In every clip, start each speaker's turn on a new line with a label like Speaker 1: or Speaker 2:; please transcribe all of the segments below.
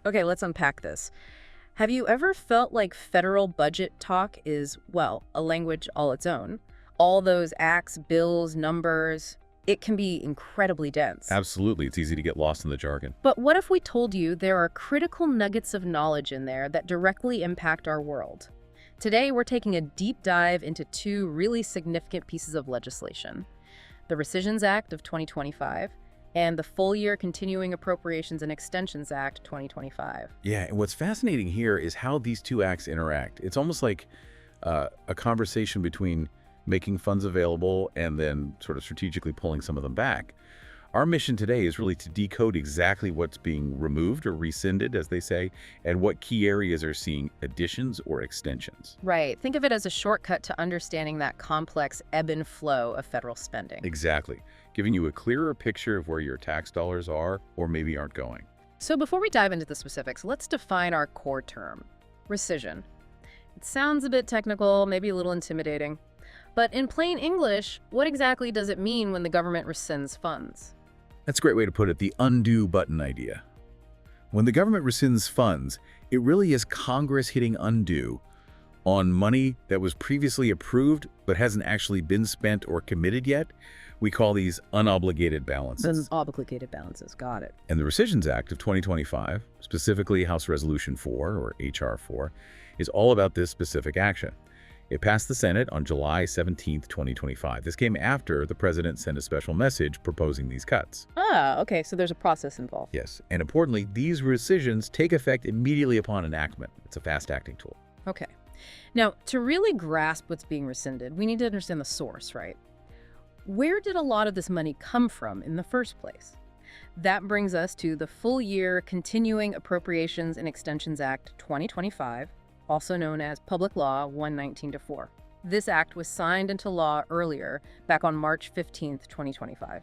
Speaker 1: Okay, let's unpack this. Have you ever felt like federal budget talk is, well, a language all its own? All those acts, bills, numbers, it can be incredibly dense.
Speaker 2: Absolutely. It's easy to get lost in the jargon.
Speaker 1: But what if we told you there are critical nuggets of knowledge in there that directly impact our world? Today, we're taking a deep dive into two really significant pieces of legislation: the Rescissions Act of 2025 and the Full Year Continuing Appropriations and Extensions Act 2025.
Speaker 2: Yeah, and what's fascinating here is how these two acts interact. It's almost like a conversation between making funds available and then sort of strategically pulling some of them back. Our mission today is really to decode exactly what's being removed or rescinded, as they say, and what key areas are seeing additions or extensions.
Speaker 1: Right. Think of it as a shortcut to understanding that complex ebb and flow of federal spending.
Speaker 2: Exactly. Giving you a clearer picture of where your tax dollars are or maybe aren't going.
Speaker 1: So before we dive into the specifics, let's define our core term: rescission. It sounds a bit technical, maybe a little intimidating. But in plain English, what exactly does it mean when the government rescinds funds?
Speaker 2: That's a great way to put it, the undo button idea. When the government rescinds funds, it really is Congress hitting undo on money that was previously approved but hasn't actually been spent or committed yet. We call these unobligated balances.
Speaker 1: Unobligated balances, got it.
Speaker 2: And the Rescissions Act of 2025, specifically House Resolution 4 or HR 4, is all about this specific action. It passed the Senate on July 17, 2025. This came after the president sent a special message proposing these cuts.
Speaker 1: Ah, okay, so there's a process involved.
Speaker 2: Yes, and importantly, these rescissions take effect immediately upon enactment. It's a fast-acting tool.
Speaker 1: Okay. Now, to really grasp what's being rescinded, we need to understand the source, right? Where did a lot of this money come from in the first place? That brings us to the Full Year Continuing Appropriations and Extensions Act 2025, also known as Public Law 119-4. This act was signed into law earlier, back on March 15, 2025.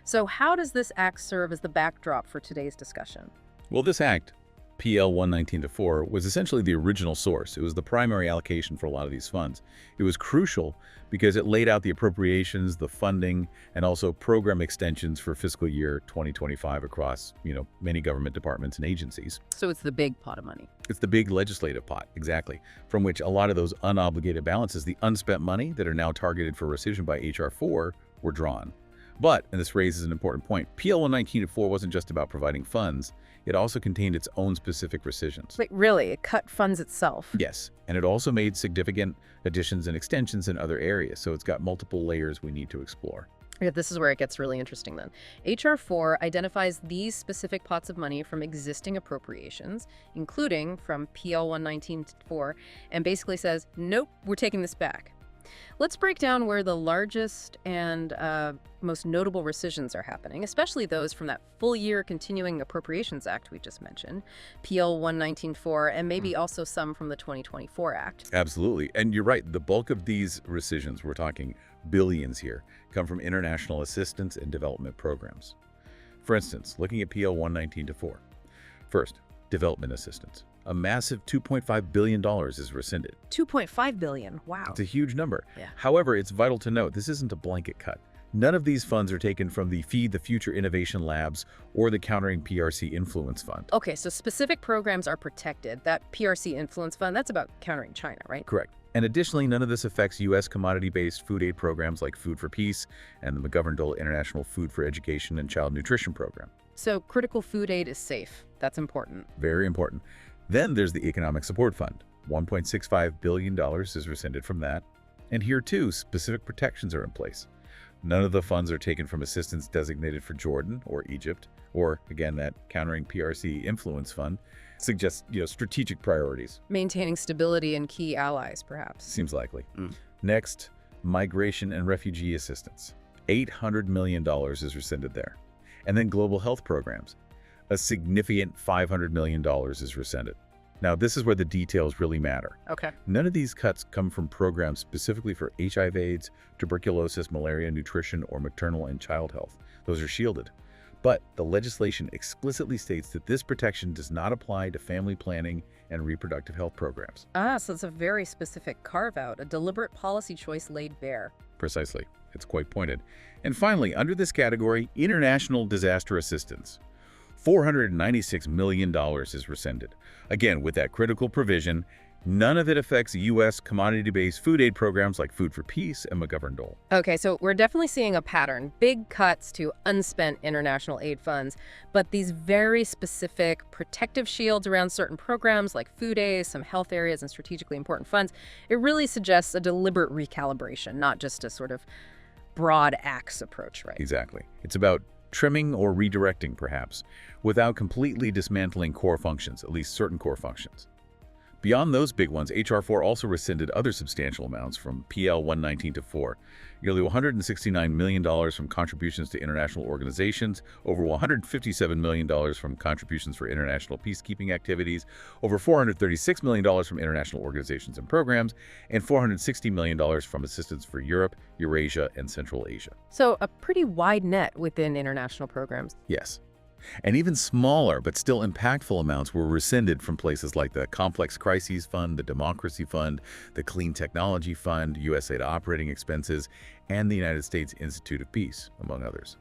Speaker 1: So how does this act serve as the backdrop for today's discussion?
Speaker 2: Well, this act, PL 119-4, was essentially the original source. It was the primary allocation for a lot of these funds. It was crucial because it laid out the appropriations, the funding, and also program extensions for fiscal year 2025 across, many government departments and agencies.
Speaker 1: So it's the big pot of money.
Speaker 2: It's the big legislative pot, exactly, from which a lot of those unobligated balances, the unspent money that are now targeted for rescission by HR 4, were drawn. But, and this raises an important point, PL 119-4 wasn't just about providing funds. It also contained its own specific rescissions.
Speaker 1: Wait, really? It cut funds itself?
Speaker 2: Yes, and it also made significant additions and extensions in other areas, so it's got multiple layers we need to explore.
Speaker 1: Yeah, this is where it gets really interesting then. HR 4 identifies these specific pots of money from existing appropriations, including from PL 119-4, and basically says, nope, we're taking this back. Let's break down where the largest and most notable rescissions are happening, especially those from that Full Year Continuing Appropriations Act we just mentioned, PL 119-4, and maybe also some from the 2024 Act.
Speaker 2: Absolutely. And you're right, the bulk of these rescissions, we're talking billions here, come from international assistance and development programs. For instance, looking at PL 119-4. First, development assistance. A massive $2.5 billion is rescinded.
Speaker 1: $2.5 billion, wow.
Speaker 2: It's a huge number.
Speaker 1: Yeah.
Speaker 2: However, it's vital to note, this isn't a blanket cut. None of these funds are taken from the Feed the Future Innovation Labs or the Countering PRC Influence Fund.
Speaker 1: Okay, so specific programs are protected. That PRC Influence Fund, that's about countering China, right?
Speaker 2: Correct. And additionally, none of this affects U.S. commodity-based food aid programs like Food for Peace and the McGovern-Dole International Food for Education and Child Nutrition Program.
Speaker 1: So critical food aid is safe. That's important.
Speaker 2: Very important. Then there's the Economic Support Fund. $1.65 billion is rescinded from that. And here, too, specific protections are in place. None of the funds are taken from assistance designated for Jordan or Egypt, or, again, that Countering PRC Influence Fund suggests, strategic priorities.
Speaker 1: Maintaining stability in key allies, perhaps.
Speaker 2: Seems likely. Next, Migration and Refugee Assistance. $800 million is rescinded there. And then global health programs. A significant $500 million is rescinded. Now, this is where the details really matter.
Speaker 1: Okay.
Speaker 2: None of these cuts come from programs specifically for HIV/AIDS, tuberculosis, malaria, nutrition, or maternal and child health. Those are shielded. But the legislation explicitly states that this protection does not apply to family planning and reproductive health programs.
Speaker 1: Ah, so it's a very specific carve-out, a deliberate policy choice laid bare.
Speaker 2: Precisely. It's quite pointed. And finally, under this category, international disaster assistance. $496 million is rescinded. Again, with that critical provision, none of it affects U.S. commodity-based food aid programs like Food for Peace and McGovern Dole.
Speaker 1: Okay, so we're definitely seeing a pattern. Big cuts to unspent international aid funds, but these very specific protective shields around certain programs like food aid, some health areas, and strategically important funds, it really suggests a deliberate recalibration, not just a sort of broad axe approach, right?
Speaker 2: Exactly. It's about trimming or redirecting, perhaps, without completely dismantling core functions, at least certain core functions. Beyond those big ones, H.R. 4 also rescinded other substantial amounts from PL 119-4, nearly $169 million from contributions to international organizations, over $157 million from contributions for international peacekeeping activities, over $436 million from international organizations and programs, and $460 million from assistance for Europe, Eurasia, and Central Asia.
Speaker 1: So a pretty wide net within international programs.
Speaker 2: Yes. And even smaller but still impactful amounts were rescinded from places like the Complex Crises Fund, the Democracy Fund, the Clean Technology Fund, USAID operating expenses, and the United States Institute of Peace, among others.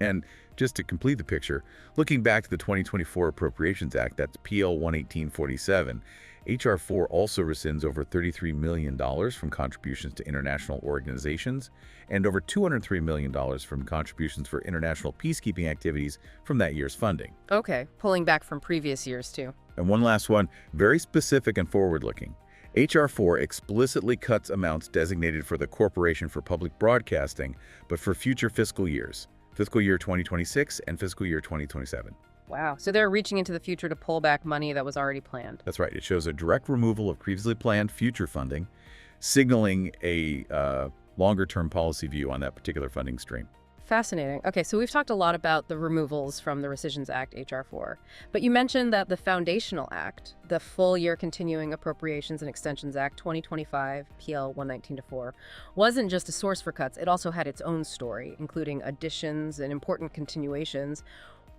Speaker 2: And just to complete the picture, looking back to the 2024 Appropriations Act, that's PL 118-47, H.R. 4 also rescinds over $33 million from contributions to international organizations and over $203 million from contributions for international peacekeeping activities from that year's funding.
Speaker 1: Okay, pulling back from previous years, too.
Speaker 2: And one last one, very specific and forward-looking. H.R. 4 explicitly cuts amounts designated for the Corporation for Public Broadcasting, but for future fiscal years, fiscal year 2026 and fiscal year 2027.
Speaker 1: Wow. So they're reaching into the future to pull back money that was already planned.
Speaker 2: That's right. It shows a direct removal of previously planned future funding, signaling a longer-term policy view on that particular funding stream.
Speaker 1: Fascinating. Okay, so we've talked a lot about the removals from the Rescissions Act, H.R. 4. But you mentioned that the Foundational Act, the Full-Year Continuing Appropriations and Extensions Act 2025, PL 119-4, wasn't just a source for cuts. It also had its own story, including additions and important continuations.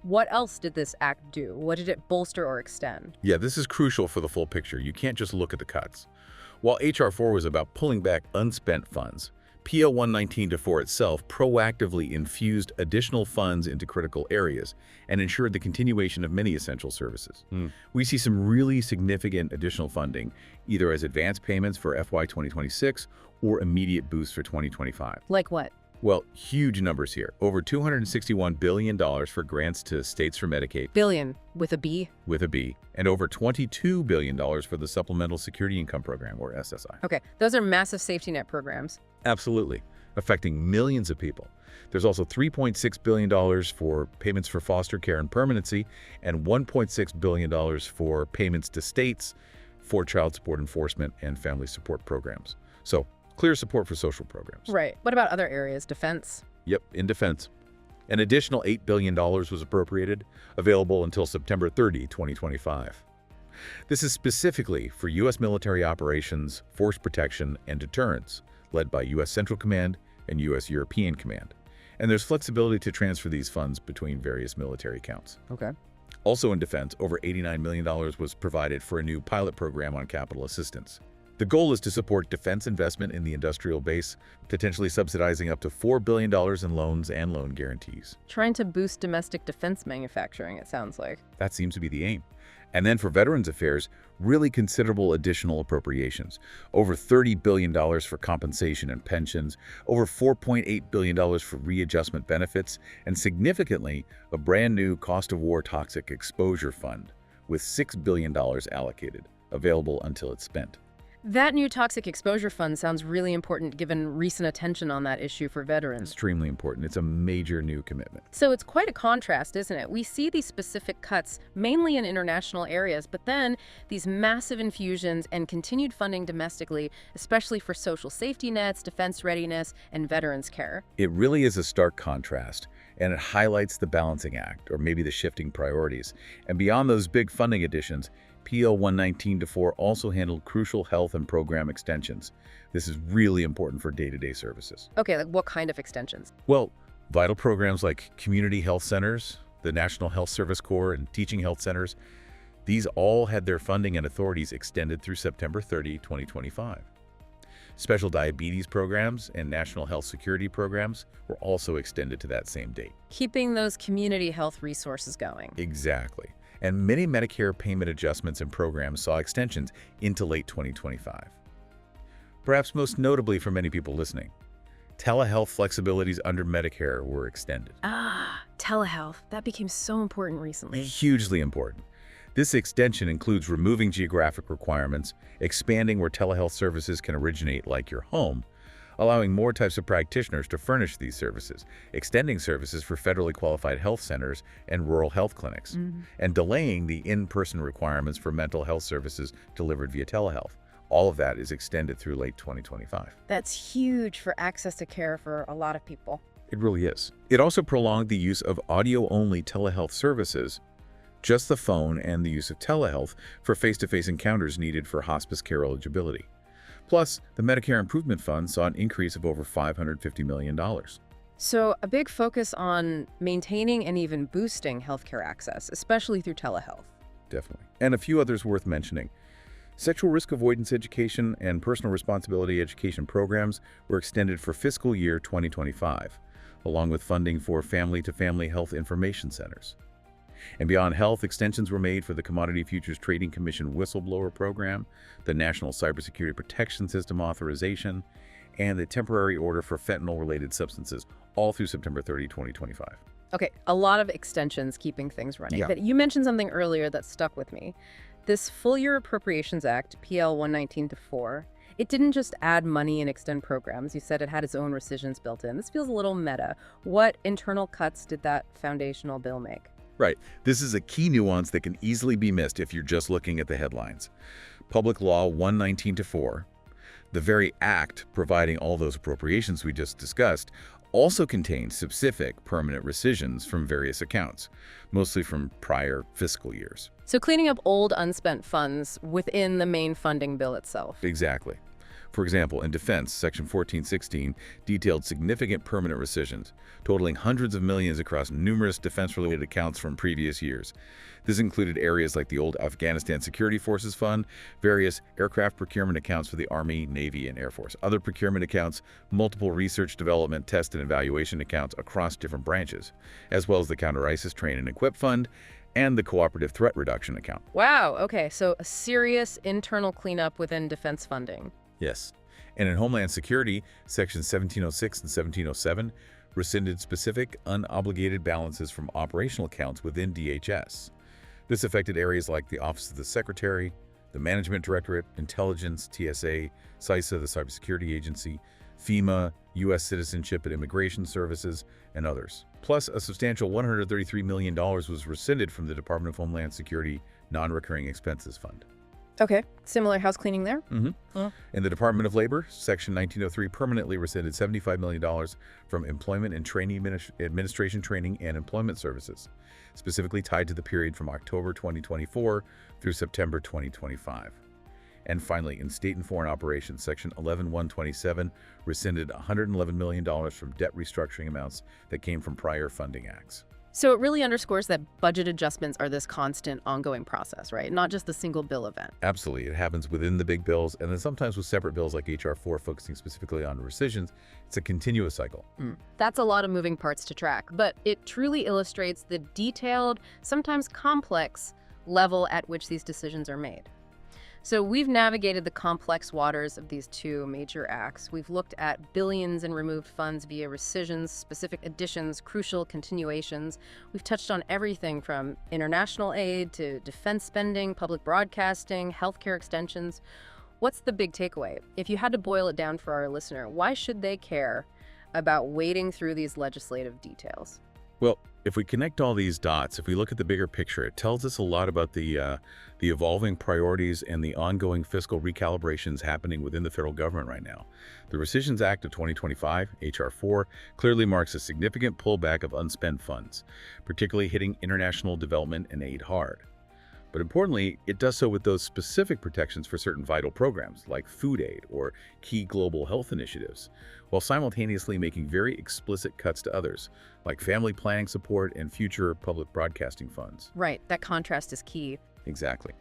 Speaker 1: What else did this act do? What did it bolster or extend?
Speaker 2: Yeah, this is crucial for the full picture. You can't just look at the cuts. While H.R. 4 was about pulling back unspent funds, PL 119-4 itself proactively infused additional funds into critical areas and ensured the continuation of many essential services. We see some really significant additional funding, either as advance payments for FY 2026 or immediate boosts for 2025.
Speaker 1: Like what?
Speaker 2: Well, huge numbers here. Over $261 billion for grants to states for Medicaid.
Speaker 1: Billion, with a B?
Speaker 2: With a B. And over $22 billion for the Supplemental Security Income Program, or SSI.
Speaker 1: Okay, those are massive safety net programs.
Speaker 2: Absolutely, affecting millions of people. There's also $3.6 billion for payments for foster care and permanency, and $1.6 billion for payments to states for child support enforcement and family support programs. So, clear support for social programs.
Speaker 1: Right. What about other areas? Defense?
Speaker 2: Yep, in defense. An additional $8 billion was appropriated, available until September 30, 2025. This is specifically for U.S. military operations, force protection, and deterrence, led by U.S. Central Command and U.S. European Command. And there's flexibility to transfer these funds between various military accounts.
Speaker 1: Okay.
Speaker 2: Also in defense, over $89 million was provided for a new pilot program on capital assistance. The goal is to support defense investment in the industrial base, potentially subsidizing up to $4 billion in loans and loan guarantees.
Speaker 1: Trying to boost domestic defense manufacturing, it sounds like.
Speaker 2: That seems to be the aim. And then for Veterans Affairs, really considerable additional appropriations. Over $30 billion for compensation and pensions, over $4.8 billion for readjustment benefits, and significantly, a brand new cost of war toxic exposure fund with $6 billion allocated, available until it's spent.
Speaker 1: That new toxic exposure fund sounds really important given recent attention on that issue for veterans.
Speaker 2: Extremely important. It's a major new commitment.
Speaker 1: So it's quite a contrast, isn't it? We see these specific cuts mainly in international areas, but then these massive infusions and continued funding domestically, especially for social safety nets, defense readiness, and veterans care.
Speaker 2: It really is a stark contrast, and it highlights the balancing act, or maybe the shifting priorities. And beyond those big funding additions, PL 119-4 also handled crucial health and program extensions. This is really important for day-to-day services.
Speaker 1: Okay, like what kind of extensions?
Speaker 2: Well, vital programs like community health centers, the National Health Service Corps, and teaching health centers, these all had their funding and authorities extended through September 30, 2025. Special diabetes programs and national health security programs were also extended to that same date.
Speaker 1: Keeping those community health resources going.
Speaker 2: Exactly. And many Medicare payment adjustments and programs saw extensions into late 2025. Perhaps most notably for many people listening, telehealth flexibilities under Medicare were extended.
Speaker 1: Telehealth. That became so important recently.
Speaker 2: Hugely important. This extension includes removing geographic requirements, expanding where telehealth services can originate, like your home, allowing more types of practitioners to furnish these services, extending services for federally qualified health centers and rural health clinics, and delaying the in-person requirements for mental health services delivered via telehealth. All of that is extended through late 2025.
Speaker 1: That's huge for access to care for a lot of people.
Speaker 2: It really is. It also prolonged the use of audio-only telehealth services, just the phone, and the use of telehealth for face-to-face encounters needed for hospice care eligibility. Plus, the Medicare Improvement Fund saw an increase of over $550 million.
Speaker 1: So a big focus on maintaining and even boosting healthcare access, especially through telehealth.
Speaker 2: Definitely. And a few others worth mentioning. Sexual risk avoidance education and personal responsibility education programs were extended for fiscal year 2025, along with funding for family-to-family health information centers. And beyond health, extensions were made for the Commodity Futures Trading Commission Whistleblower Program, the National Cybersecurity Protection System Authorization, and the Temporary Order for Fentanyl-Related Substances, all through September 30, 2025.
Speaker 1: Okay, a lot of extensions keeping things running.
Speaker 2: Yeah.
Speaker 1: But you mentioned something earlier that stuck with me. This Full-Year Appropriations Act, PL 119-4, it didn't just add money and extend programs. You said it had its own rescissions built in. This feels a little meta. What internal cuts did that foundational bill make?
Speaker 2: Right. This is a key nuance that can easily be missed if you're just looking at the headlines. Public Law 119-4, the very act providing all those appropriations we just discussed, also contains specific permanent rescissions from various accounts, mostly from prior fiscal years.
Speaker 1: So cleaning up old unspent funds within the main funding bill itself.
Speaker 2: Exactly. For example, in defense, Section 1416 detailed significant permanent rescissions, totaling hundreds of millions across numerous defense-related accounts from previous years. This included areas like the old Afghanistan Security Forces Fund, various aircraft procurement accounts for the Army, Navy, and Air Force, other procurement accounts, multiple research, development, test, and evaluation accounts across different branches, as well as the Counter-ISIS Train and Equip Fund, and the Cooperative Threat Reduction account.
Speaker 1: Wow, okay, so a serious internal cleanup within defense funding.
Speaker 2: Yes. And in Homeland Security, Sections 1706 and 1707 rescinded specific unobligated balances from operational accounts within DHS. This affected areas like the Office of the Secretary, the Management Directorate, Intelligence, TSA, CISA, the Cybersecurity Agency, FEMA, U.S. Citizenship and Immigration Services, and others. Plus, a substantial $133 million was rescinded from the Department of Homeland Security Non-Recurring Expenses Fund.
Speaker 1: Okay, similar house cleaning there?
Speaker 2: In the Department of Labor, Section 1903 permanently rescinded $75 million from Employment and Training Administration Training and Employment Services, specifically tied to the period from October 2024 through September 2025. And finally, in State and Foreign Operations, Section 11127 rescinded $111 million from debt restructuring amounts that came from prior funding acts.
Speaker 1: So it really underscores that budget adjustments are this constant, ongoing process, right? Not just a single bill event.
Speaker 2: Absolutely. It happens within the big bills, and then sometimes with separate bills like H.R. 4 focusing specifically on rescissions. It's a continuous cycle.
Speaker 1: That's a lot of moving parts to track, but it truly illustrates the detailed, sometimes complex level at which these decisions are made. So we've navigated the complex waters of these two major acts. We've looked at billions in removed funds via rescissions, specific additions, crucial continuations. We've touched on everything from international aid to defense spending, public broadcasting, healthcare extensions. What's the big takeaway? If you had to boil it down for our listener, why should they care about wading through these legislative details?
Speaker 2: Well, if we connect all these dots, if we look at the bigger picture, it tells us a lot about the evolving priorities and the ongoing fiscal recalibrations happening within the federal government right now. The Rescissions Act of 2025, H.R. 4, clearly marks a significant pullback of unspent funds, particularly hitting international development and aid hard. But importantly, it does so with those specific protections for certain vital programs like food aid or key global health initiatives, while simultaneously making very explicit cuts to others, like family planning support and future public broadcasting funds.
Speaker 1: Right, that contrast is key.
Speaker 2: Exactly.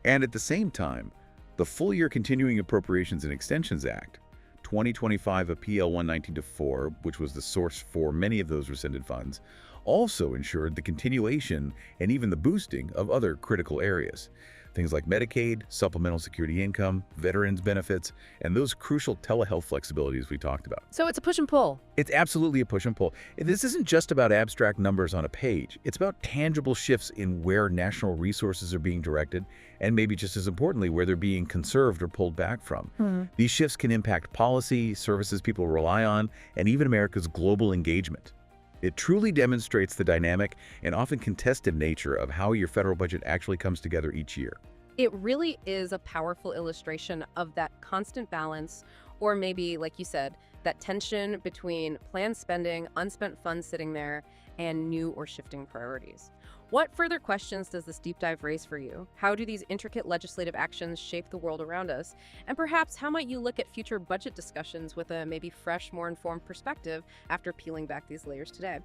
Speaker 2: And at the same time, the Full-Year Continuing Appropriations and Extensions Act, 2025 Appeal 119-4, which was the source for many of those rescinded funds, also ensured the continuation and even the boosting of other critical areas. Things like Medicaid, supplemental security income, veterans benefits, and those crucial telehealth flexibilities we talked about.
Speaker 1: So it's a push and pull.
Speaker 2: It's absolutely a push and pull. This isn't just about abstract numbers on a page. It's about tangible shifts in where national resources are being directed, and maybe just as importantly, where they're being conserved or pulled back from. These shifts can impact policy, services people rely on, and even America's global engagement. It truly demonstrates the dynamic and often contested nature of how your federal budget actually comes together each year.
Speaker 1: It really is a powerful illustration of that constant balance, or maybe, like you said, that tension between planned spending, unspent funds sitting there, and new or shifting priorities. What further questions does this deep dive raise for you? How do these intricate legislative actions shape the world around us? And perhaps how might you look at future budget discussions with a maybe fresh, more informed perspective after peeling back these layers today?